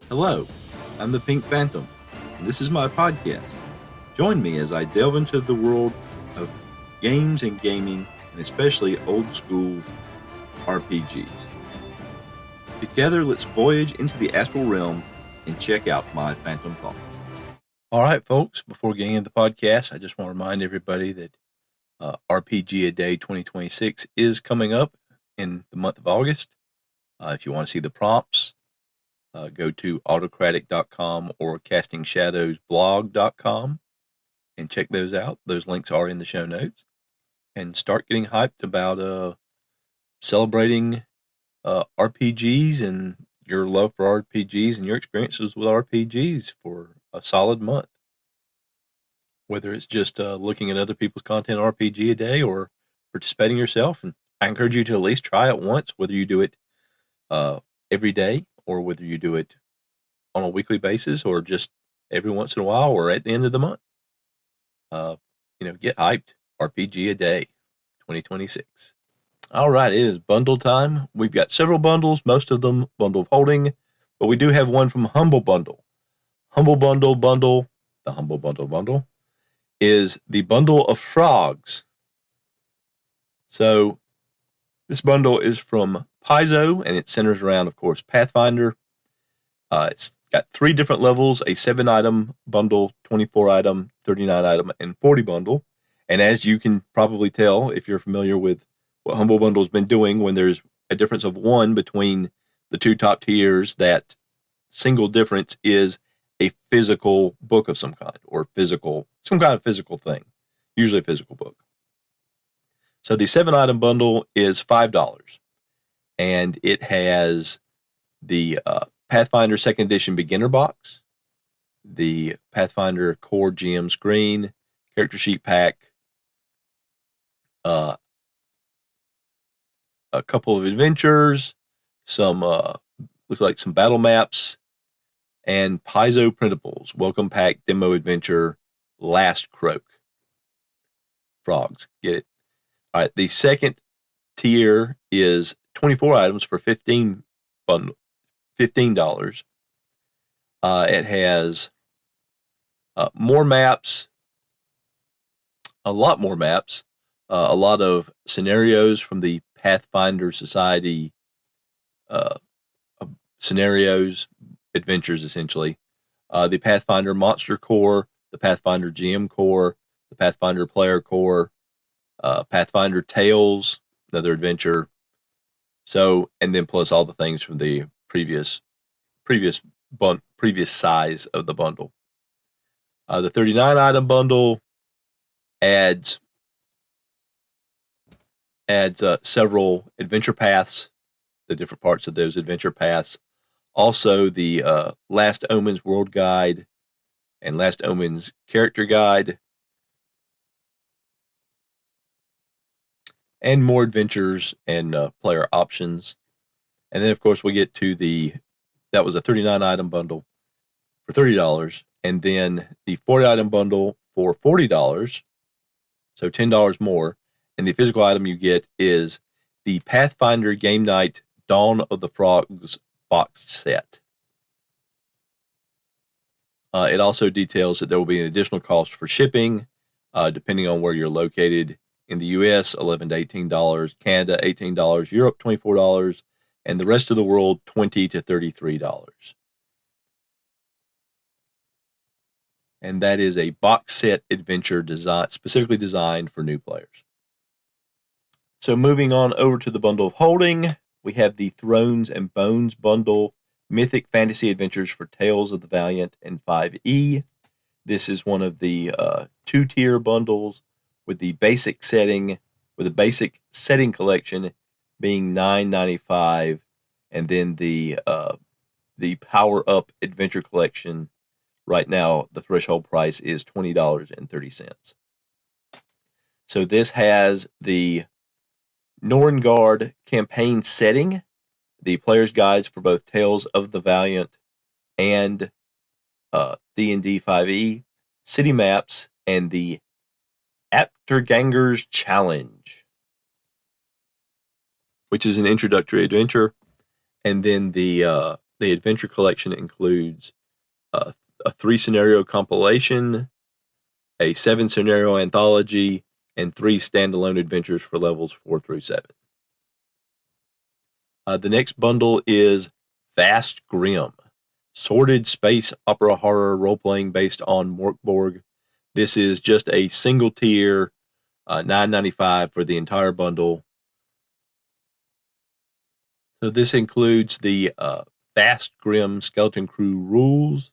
Hello, I'm the Pink Phantom, and this is my podcast. Join me as I delve into the world of games and gaming, and especially old school RPGs. Together, let's voyage into the astral realm and check out my Phantom Thoughts. All right, folks, before getting into the podcast, I just want to remind everybody that RPGaDay 2026 is coming up in the month of August. If you want to see the prompts, go to autocratic.com or castingshadowsblog.com and check those out. Those links are in the show notes. And start getting hyped about celebrating RPGs and your love for RPGs and your experiences with RPGs for a solid month. Whether it's just looking at other people's content RPGaDay or participating yourself. And I encourage you to at least try it once, whether you do it every day or whether you do it on a weekly basis or just every once in a while or at the end of the month. Get hyped. RPGaDay 2026. All right, it is bundle time. We've got several bundles, most of them bundle of holding, but we do have one from Humble Bundle. Humble Bundle the Humble Bundle is the bundle of frogs. So this bundle is from Paizo, and it centers around, of course, Pathfinder. It's got 3 different levels, a 7-item bundle, 24-item, 39-item, and 40 bundle. And as you can probably tell, if you're familiar with what Humble Bundle's been doing, when there's a difference of 1 between the 2 top tiers, that single difference is a physical book of some kind, or some kind of physical thing, usually a physical book. So the 7-item bundle is $5, and it has the Pathfinder 2nd Edition Beginner Box, the Pathfinder Core GM Screen, Character Sheet Pack, a couple of adventures, some looks like some battle maps, and Paizo printables. Welcome Pack Demo Adventure Last Croak. Frogs, get it? All right, the second tier is 24 items for $15. It has more maps, a lot more maps, a lot of scenarios from the Pathfinder Society scenarios, adventures essentially. The Pathfinder Monster Core, the Pathfinder GM Core, the Pathfinder Player Core, Pathfinder Tales, another adventure. So, and then plus all the things from the previous size of the bundle. The 39-item bundle adds several adventure paths, the different parts of those adventure paths. Also, the Last Omens World Guide and Last Omens Character Guide. And more adventures and player options. And then, of course, we get to that was a 39-item bundle for $30. And then the 40-item bundle for $40, so $10 more. And the physical item you get is the Pathfinder Game Night Dawn of the Frogs box set. It also details that there will be an additional cost for shipping, depending on where you're located. In the US, $11 to $18, Canada, $18, Europe, $24, and the rest of the world, $20 to $33. And that is a box set adventure specifically designed for new players. So moving on over to the bundle of holding, we have the Thrones and Bones bundle, Mythic Fantasy Adventures for Tales of the Valiant and 5e. This is one of the 2-tier bundles, with the basic setting collection being $9.95, and then the Power Up Adventure Collection. Right now, the threshold price is $20.30. So this has the Norngard campaign setting, the player's guides for both Tales of the Valiant and D&D 5e, city maps, and the Apterganger's Challenge, which is an introductory adventure, and then the The adventure collection includes a 3-scenario compilation, a 7-scenario anthology, and 3 standalone adventures for levels 4 through 7. The next bundle is Vast Grim, sordid space opera horror role-playing based on Morkborg. This is just a single tier, $9.95 for the entire bundle. So this includes the Vast Grim Skeleton Crew rules,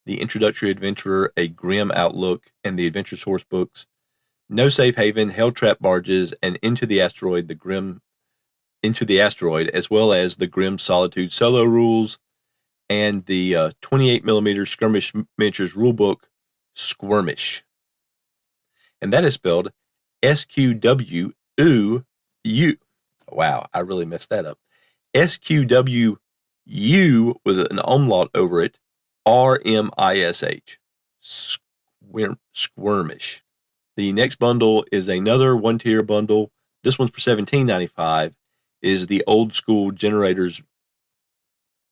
the Introductory Adventurer, a Grim Outlook, and the Adventure Source books, No Safe Haven, Helltrap Barges, and Into the Asteroid, as well as the Grim Solitude solo rules, and the 28mm Skirmish Miniatures rulebook, Squirmish. And that is spelled SQWU. Wow, I really messed that up. SQWU with an umlaut over it, RMISH. Squirmish. The next bundle is another 1-tier bundle. This one's for $17.95. Is the Old School Generators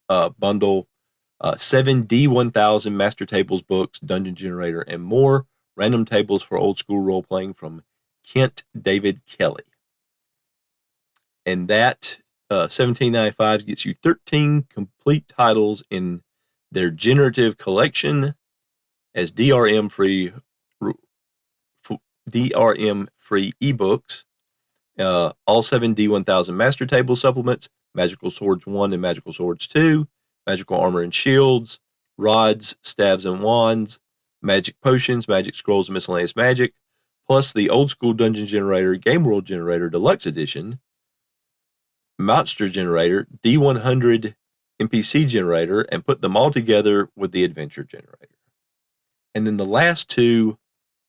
bundle. 7 D1000 Master Tables books, Dungeon Generator, and more. Random tables for old school role playing from Kent David Kelly. And that $17.95 gets you 13 complete titles in their generative collection as DRM free ebooks. All 7 D1000 Master Table supplements, Magical Swords 1 and Magical Swords 2, Magical Armor and Shields, Rods, Staves and Wands, Magic Potions, Magic Scrolls, and Miscellaneous Magic, plus the Old School Dungeon Generator, Game World Generator Deluxe Edition, Monster Generator, D100 NPC Generator, and put them all together with the Adventure Generator. And then the last 2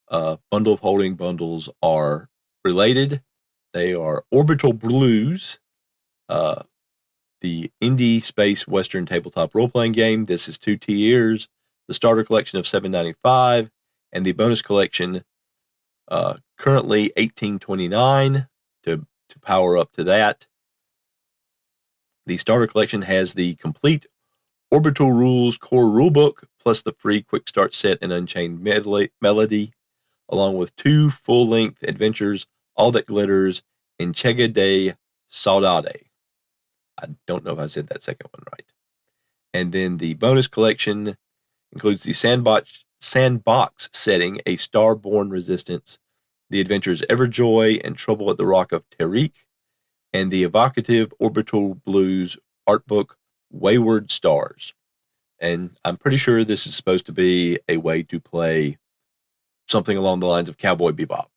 Bundle of Holding bundles are related. They are Orbital Blues, the indie space western tabletop role-playing game. This is 2 tiers. The starter collection of $7.95 and the bonus collection currently $18.29 to power up to that. The starter collection has the complete Orbital Rules core rulebook plus the free quick start set and Unchained Melody, along with 2 full-length adventures, All That Glitters, and RPGaDay Saudade. I don't know if I said that second one right. And then the bonus collection includes the sandbox setting, A Starborn Resistance, the adventures Everjoy and Trouble at the Rock of Tariq, and the evocative Orbital Blues art book, Wayward Stars. And I'm pretty sure this is supposed to be a way to play something along the lines of Cowboy Bebop.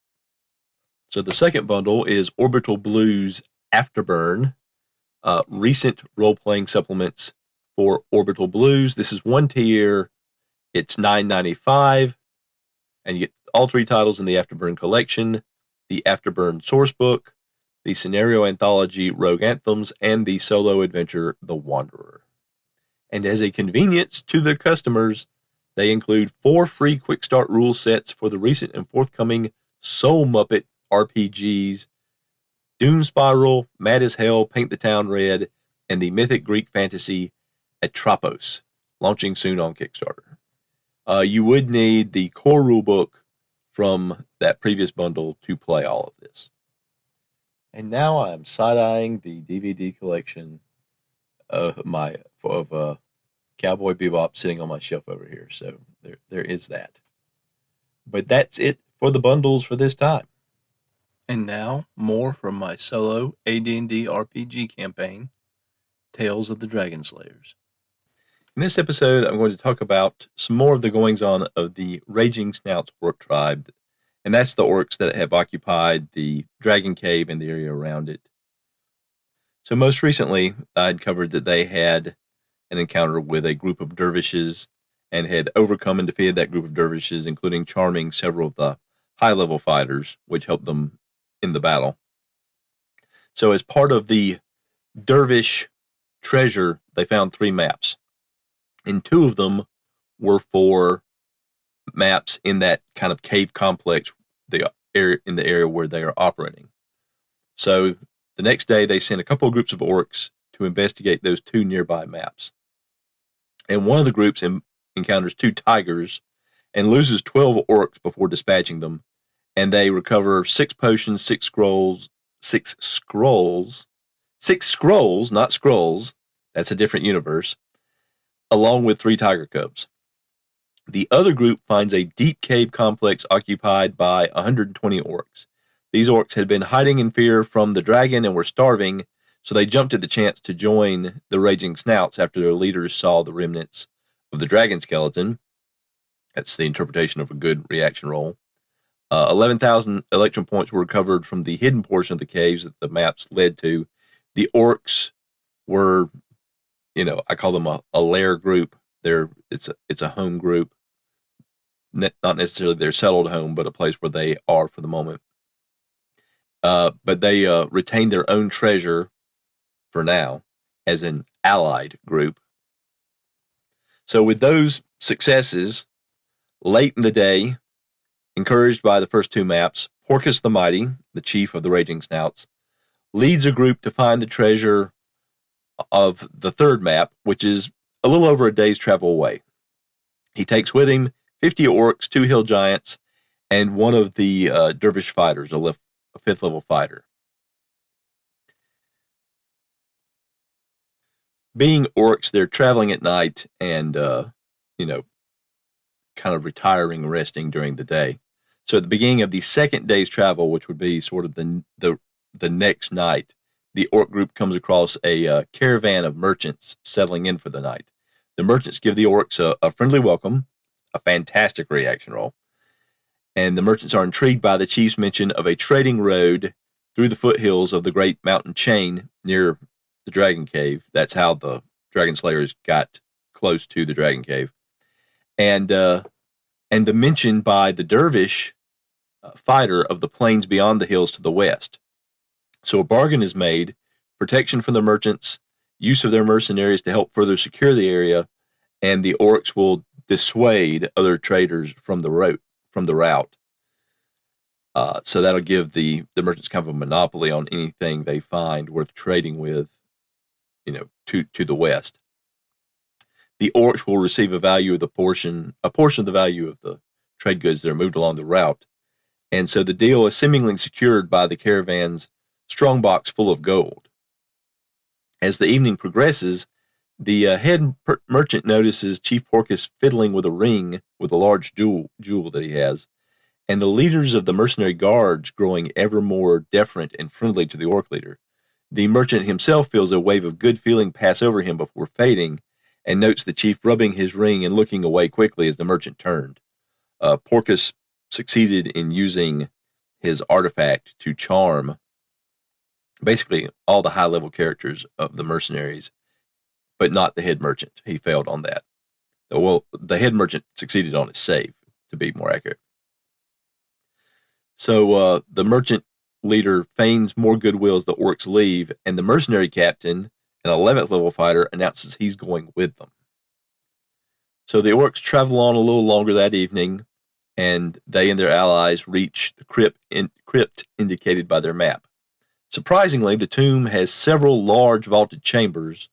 So the second bundle is Orbital Blues Afterburn, recent role-playing supplements for Orbital Blues. This is 1 tier. It's $9.95, and you get all 3 titles in the Afterburn collection, the Afterburn source book, the scenario anthology Rogue Anthems, and the solo adventure The Wanderer. And as a convenience to their customers, they include 4 free quick start rule sets for the recent and forthcoming Soul Muppet RPGs, Doom Spiral, Mad as Hell, Paint the Town Red, and the mythic Greek fantasy Atropos, launching soon on Kickstarter. You would need the core rulebook from that previous bundle to play all of this. And now I'm side-eyeing the DVD collection of Cowboy Bebop sitting on my shelf over here. So there is that. But that's it for the bundles for this time. And now, more from my solo AD&D RPG campaign, Tales of the Dragon Slayers. In this episode, I'm going to talk about some more of the goings-on of the Raging Snouts Orc tribe, and that's the orcs that have occupied the Dragon Cave and the area around it. So most recently, I'd covered that they had an encounter with a group of dervishes and had overcome and defeated that group of dervishes, including charming several of the high-level fighters, which helped them in the battle. So as part of the dervish treasure, they found 3 maps. And 2 of them were for maps in that kind of cave complex, in the area where they are operating. So the next day, they sent a couple of groups of orcs to investigate those 2 nearby maps. And one of the groups encounters 2 tigers and loses 12 orcs before dispatching them. And they recover 6 potions, 6 scrolls, 6 scrolls, 6 scrolls, not scrolls. That's a different universe, along with 3 tiger cubs. The other group finds a deep cave complex occupied by 120 orcs. These orcs had been hiding in fear from the dragon and were starving, so they jumped at the chance to join the Raging Snouts after their leaders saw the remnants of the dragon skeleton. That's the interpretation of a good reaction roll. 11,000 electrum points were recovered from the hidden portion of the caves that the maps led to. The orcs were, I call them a lair group. It's a home group. Not necessarily their settled home, but a place where they are for the moment. But they retain their own treasure for now as an allied group. So with those successes, late in the day, encouraged by the first 2 maps, Porcus the Mighty, the chief of the Raging Snouts, leads a group to find the treasure of the 3rd map, which is a little over a day's travel away. He takes with him 50 orcs, 2 hill giants, and one of the dervish fighters, a 5th level fighter. Being orcs, they're traveling at night and, kind of retiring, resting during the day. So at the beginning of the 2nd day's travel, which would be sort of the next night, the orc group comes across a caravan of merchants settling in for the night. The merchants give the orcs a friendly welcome, a fantastic reaction roll, and the merchants are intrigued by the chief's mention of a trading road through the foothills of the great mountain chain near the Dragon Cave. That's how the Dragon Slayers got close to the Dragon Cave. And the mention by the dervish fighter of the plains beyond the hills to the west. So a bargain is made, protection from the merchants, use of their mercenaries to help further secure the area, and the orcs will dissuade other traders from the route. So that'll give the merchants kind of a monopoly on anything they find worth trading with, to the west. The orcs will receive a portion of the value of the trade goods that are moved along the route. And so the deal is seemingly secured by the caravan's strongbox full of gold. As the evening progresses, the head merchant notices Chief Porcus fiddling with a ring with a large jewel that he has, and the leaders of the mercenary guards growing ever more deferent and friendly to the orc leader. The merchant himself feels a wave of good feeling pass over him before fading, and notes the chief rubbing his ring and looking away quickly as the merchant turned. Porcus succeeded in using his artifact to charm basically all the high-level characters of the mercenaries, but not the head merchant. He failed on that. Well, the head merchant succeeded on his save, to be more accurate. So the merchant leader feigns more goodwill as the orcs leave, and the mercenary captain, an 11th level fighter, announces he's going with them. So the orcs travel on a little longer that evening, and they and their allies reach the crypt indicated by their map. Surprisingly, the tomb has several large vaulted chambers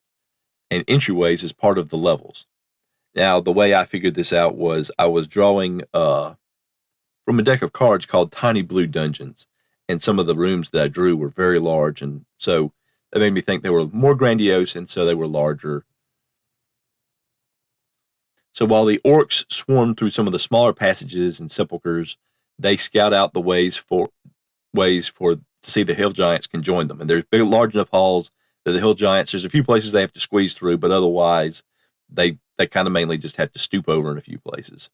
and entryways as part of the levels. Now, the way I figured this out was I was drawing from a deck of cards called Tiny Blue Dungeons, and some of the rooms that I drew were very large, and so that made me think they were more grandiose, and so they were larger. So while the orcs swarm through some of the smaller passages and sepulchres, they scout out the ways to see the hill giants can join them. And there's big, large enough halls that the hill giants, there's a few places they have to squeeze through, but otherwise they kind of mainly just have to stoop over in a few places.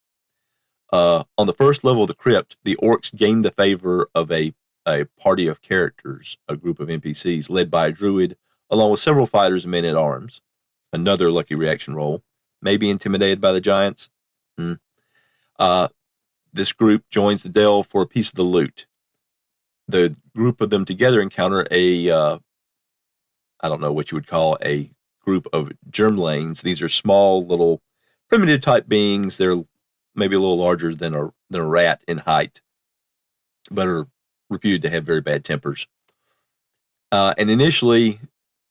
On the first level of the crypt, the orcs gain the favor of a party of characters, a group of NPCs led by a druid, along with several fighters and men-at-arms. Another lucky reaction roll. Maybe intimidated by the giants. This group joins the delve for a piece of the loot. The group of them together encounter I don't know what you would call a group of germlanes. These are small, little, primitive-type beings. They're maybe a little larger than a rat in height, but are reputed to have very bad tempers. And initially,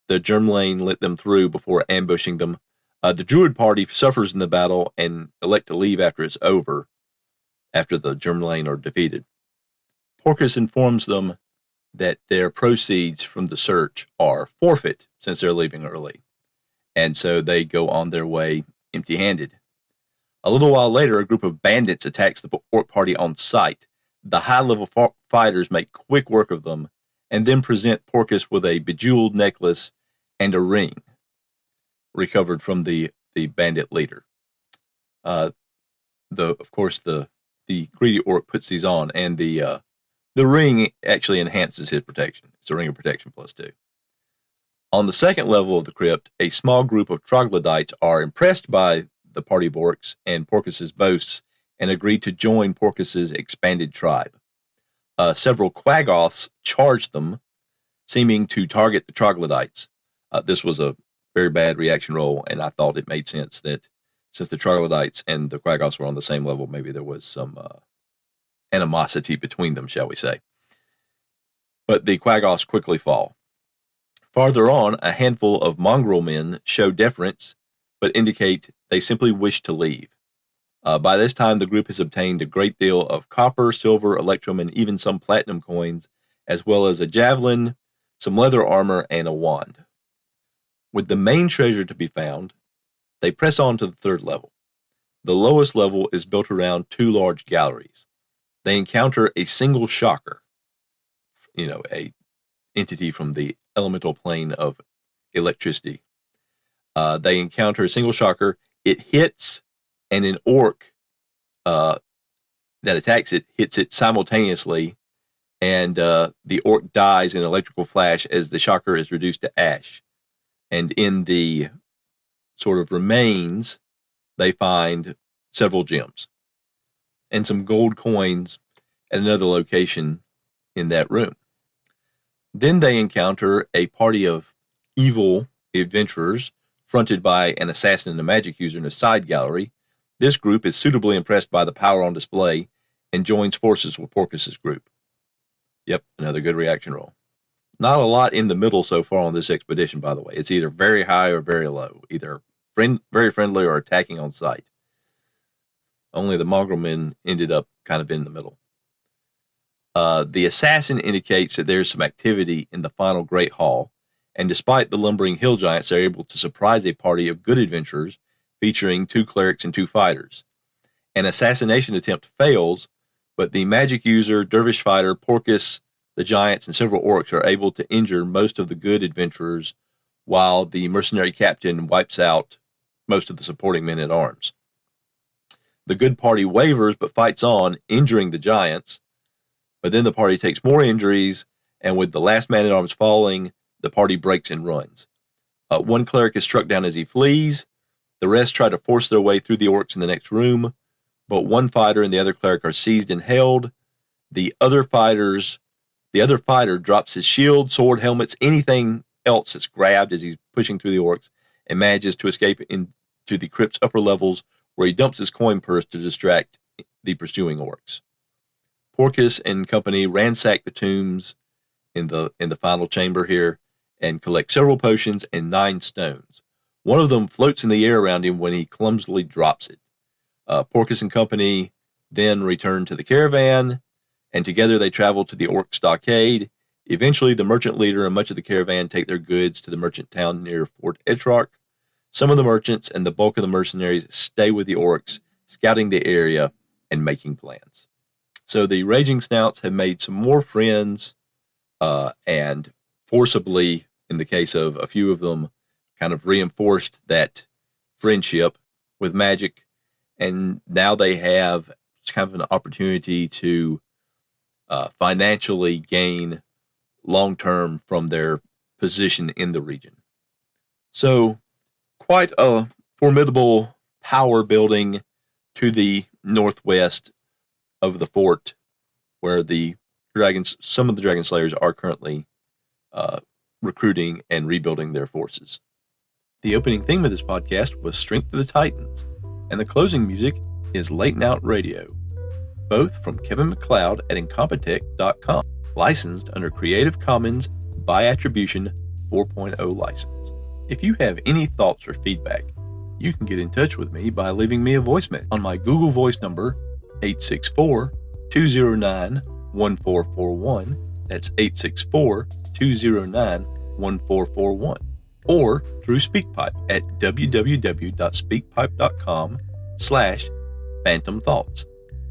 the germlane let them through before ambushing them. The Druid party suffers in the battle and elect to leave after it's over, after the Germlane are defeated. Porcus informs them that their proceeds from the search are forfeit since they're leaving early, and so they go on their way empty-handed. A little while later, a group of bandits attacks the orc party on sight. The high-level fighters make quick work of them and then present Porcus with a bejeweled necklace and a ring recovered from the bandit leader. Of course, the greedy orc puts these on, and the ring actually enhances his protection. It's a ring of protection +2. On the second level of the crypt, a small group of troglodytes are impressed by the party of orcs and Porcus's boasts and agree to join Porcus's expanded tribe. Several quaggoths charge them, seeming to target the troglodytes. This was a very bad reaction roll, and I thought it made sense that since the troglodytes and the quaggoths were on the same level, maybe there was some animosity between them, shall we say. But the quaggoths quickly fall. Farther on, a handful of mongrel men show deference, but indicate they simply wish to leave. By this time, the group has obtained a great deal of copper, silver, electrum, and even some platinum coins, as well as a javelin, some leather armor, and a wand. With the main treasure to be found, they press on to the third level. The lowest level is built around 2 large galleries. They encounter a single shocker, a entity from the elemental plane of electricity. They encounter a single shocker. It hits, and an orc that attacks it hits it simultaneously, and the orc dies in an electrical flash as the shocker is reduced to ash. And in the sort of remains, they find several gems and some gold coins at another location in that room. Then they encounter a party of evil adventurers fronted by an assassin and a magic user in a side gallery. This group is suitably impressed by the power on display and joins forces with Porcus's group. Yep, another good reaction roll. Not a lot in the middle so far on this expedition, by the way. It's either very high or very low, either very friendly or attacking on sight. Only the mongrel men ended up kind of in the middle. The assassin indicates that there's some activity in the final Great Hall, and despite the lumbering hill giants, they're able to surprise a party of good adventurers featuring 2 clerics and 2 fighters. An assassination attempt fails, but the magic user, dervish fighter, Porcus, the giants, and several orcs are able to injure most of the good adventurers, while the mercenary captain wipes out most of the supporting men at arms. The good party wavers but fights on, injuring the giants, but then the party takes more injuries, and with the last man at arms falling, the party breaks and runs. One cleric is struck down as he flees. The rest try to force their way through the orcs in the next room, but one fighter and the other cleric are seized and held. The other fighter drops his shield, sword, helmets, anything else that's grabbed as he's pushing through the orcs, and manages to escape into the crypt's upper levels, where he dumps his coin purse to distract the pursuing orcs. Porcus and company ransack the tombs in the final chamber here and collect several potions and 9 stones. One of them floats in the air around him when he clumsily drops it. Porcus and company then return to the caravan, and together they travel to the orc stockade. Eventually, the merchant leader and much of the caravan take their goods to the merchant town near Fort Etrarch. Some of the merchants and the bulk of the mercenaries stay with the orcs, scouting the area and making plans. So the Raging Snouts have made some more friends, and forcibly, in the case of a few of them, kind of reinforced that friendship with magic, and now they have kind of an opportunity to financially gain long-term from their position in the region. So, quite a formidable power building to the northwest of the fort, where some of the Dragon Slayers are currently recruiting and rebuilding their forces. The opening theme of this podcast was Strength of the Titans, and the closing music is Late Night Radio, both from Kevin MacLeod at Incompetech.com, licensed under Creative Commons by Attribution 4.0 license. If you have any thoughts or feedback, you can get in touch with me by leaving me a voice message on my Google Voice number, 864-209-1441. That's 864-209-1441. Or through SpeakPipe at www.speakpipe.com/Phantom Thoughts.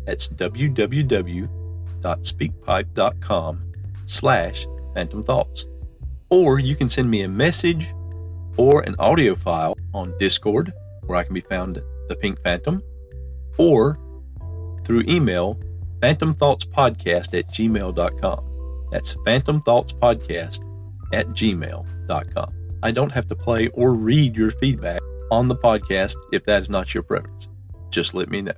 That's www.speakpipe.com/Phantom Thoughts. Or you can send me a message or an audio file on Discord, where I can be found the Pink Phantom, or through email, phantomthoughtspodcast@gmail.com. That's phantomthoughtspodcast@gmail.com. I don't have to play or read your feedback on the podcast if that is not your preference. Just let me know.